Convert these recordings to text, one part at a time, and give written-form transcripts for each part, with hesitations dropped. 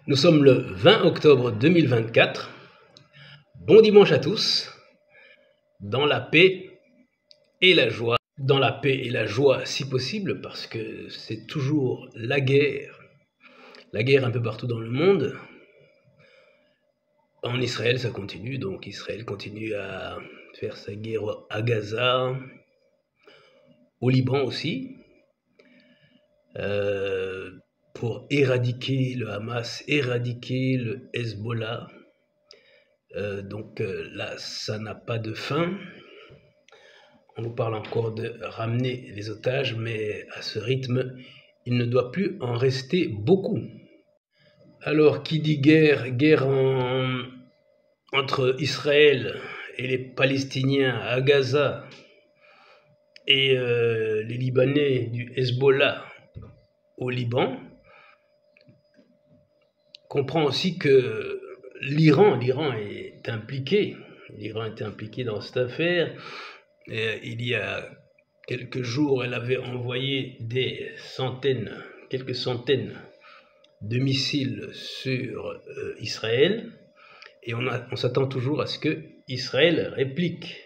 Nous sommes le 20 octobre 2024. Bon dimanche à tous, dans la paix et la joie. Dans la paix et la joie si possible, parce que c'est toujours la guerre un peu partout dans le monde. En Israël, ça continue, donc Israël continue à faire sa guerre à Gaza, au Liban aussi, pour éradiquer le Hamas, éradiquer le Hezbollah. Donc là, ça n'a pas de fin. On nous parle encore de ramener les otages, mais à ce rythme, il ne doit plus en rester beaucoup. Alors, qui dit guerre entre Israël et les Palestiniens à Gaza et les Libanais du Hezbollah au Liban, comprend aussi que l'Iran est impliqué. L'Iran est impliqué dans cette affaire. Et il y a quelques jours, elle avait envoyé quelques centaines de missiles sur Israël. Et on s'attend toujours à ce que Israël réplique.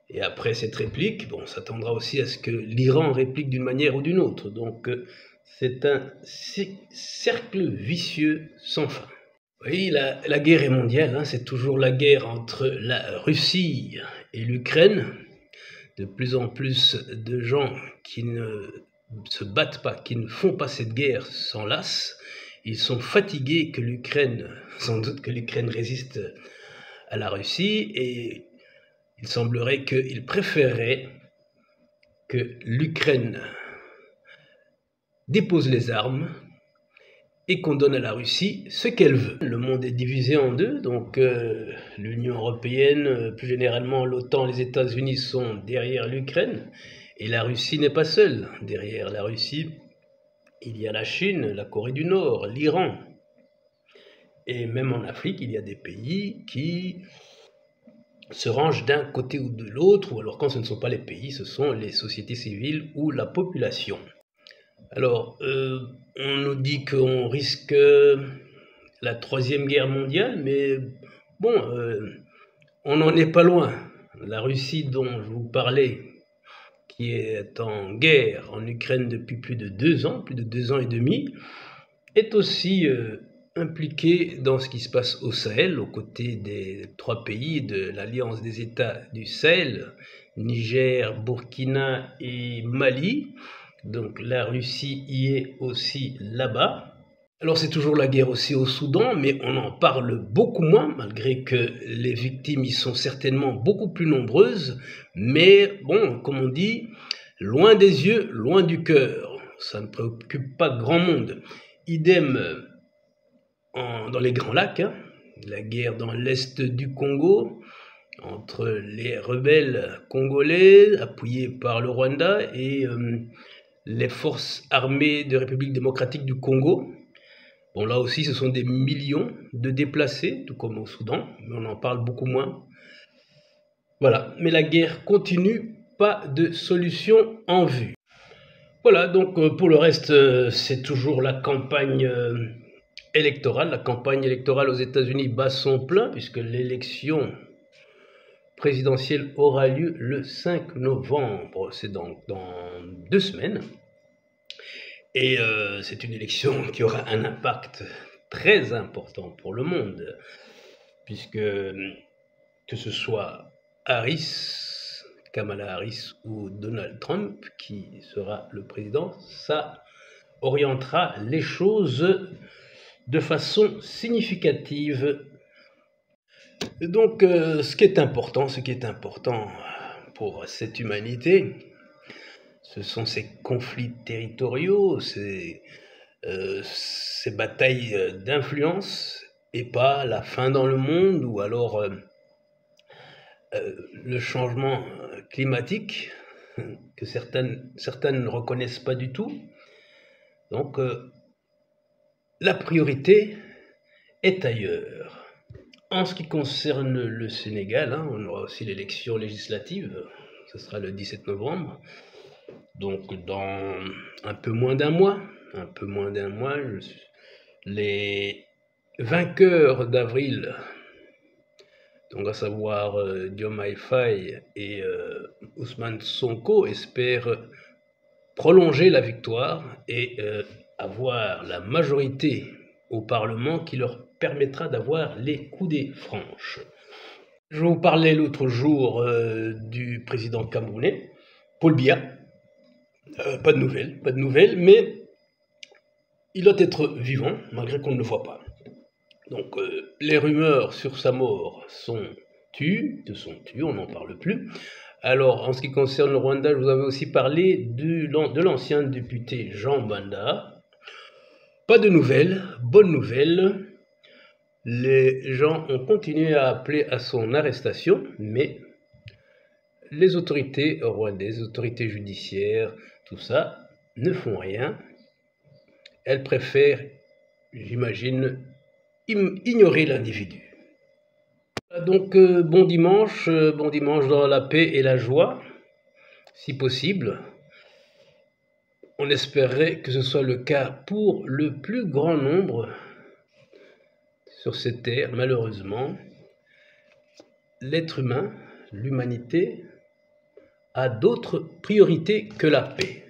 Et après cette réplique, on s'attendra aussi à ce que l'Iran réplique d'une manière ou d'une autre. Donc c'est un cercle vicieux sans fin. Oui, la guerre est mondiale, c'est toujours la guerre entre la Russie et l'Ukraine. De plus en plus de gens qui ne se battent pas, qui ne font pas cette guerre s'enlacent. Ils sont fatigués que l'Ukraine, sans doute que l'Ukraine résiste à la Russie, et il semblerait qu'ils préféreraient que l'Ukraine dépose les armes et qu'on donne à la Russie ce qu'elle veut. Le monde est divisé en deux, donc l'Union européenne, plus généralement l'OTAN, les États-Unis sont derrière l'Ukraine, et la Russie n'est pas seule. Derrière la Russie, il y a la Chine, la Corée du Nord, l'Iran. Et même en Afrique, il y a des pays qui se rangent d'un côté ou de l'autre, ou alors quand ce ne sont pas les pays, ce sont les sociétés civiles ou la population. Alors, on nous dit qu'on risque la troisième guerre mondiale, mais bon, on n'en est pas loin. La Russie dont je vous parlais, qui est en guerre en Ukraine depuis plus de 2 ans et demi, est aussi impliquée dans ce qui se passe au Sahel, aux côtés des 3 pays de l'Alliance des États du Sahel, Niger, Burkina et Mali. Donc la Russie y est aussi là-bas. Alors c'est toujours la guerre aussi au Soudan, mais on en parle beaucoup moins, malgré que les victimes y sont certainement beaucoup plus nombreuses. Mais bon, comme on dit, loin des yeux, loin du cœur. Ça ne préoccupe pas grand monde. Idem dans les Grands Lacs, la guerre dans l'est du Congo, entre les rebelles congolais, appuyés par le Rwanda, et les forces armées de République démocratique du Congo. Bon, là aussi, ce sont des millions de déplacés, tout comme au Soudan, mais on en parle beaucoup moins. Voilà, mais la guerre continue, pas de solution en vue. Voilà, donc pour le reste, c'est toujours la campagne électorale. La campagne électorale aux États-Unis bat son plein, puisque l'élection présidentielle aura lieu le 5 novembre, c'est donc dans 2 semaines. Et c'est une élection qui aura un impact très important pour le monde, puisque que ce soit Kamala Harris ou Donald Trump qui sera le président, ça orientera les choses de façon significative. Et donc ce qui est important pour cette humanité, ce sont ces conflits territoriaux, ces batailles d'influence, et pas la faim dans le monde, ou alors le changement climatique que certains ne reconnaissent pas du tout. Donc la priorité est ailleurs. En ce qui concerne le Sénégal, on aura aussi l'élection législative, ce sera le 17 novembre. Donc dans un peu moins d'un mois, Les vainqueurs d'avril, donc à savoir Diomaye Faye et Ousmane Sonko, espèrent prolonger la victoire et avoir la majorité au Parlement qui leur permettra d'avoir les coudées franches. Je vous parlais l'autre jour du président camerounais, Paul Biya. Pas de nouvelles, mais il doit être vivant, malgré qu'on ne le voit pas. Donc les rumeurs sur sa mort sont tues, on n'en parle plus. Alors, en ce qui concerne le Rwanda, je vous avais aussi parlé de l'ancien député Jean Banda. Pas de nouvelles, bonne nouvelle. Les gens ont continué à appeler à son arrestation, mais les autorités rwandaises, les autorités judiciaires, tout ça, ne font rien. Elles préfèrent, j'imagine, ignorer l'individu. Donc bon dimanche dans la paix et la joie, si possible. On espérait que ce soit le cas pour le plus grand nombre sur cette terre. Malheureusement, l'être humain, l'humanité, a d'autres priorités que la paix.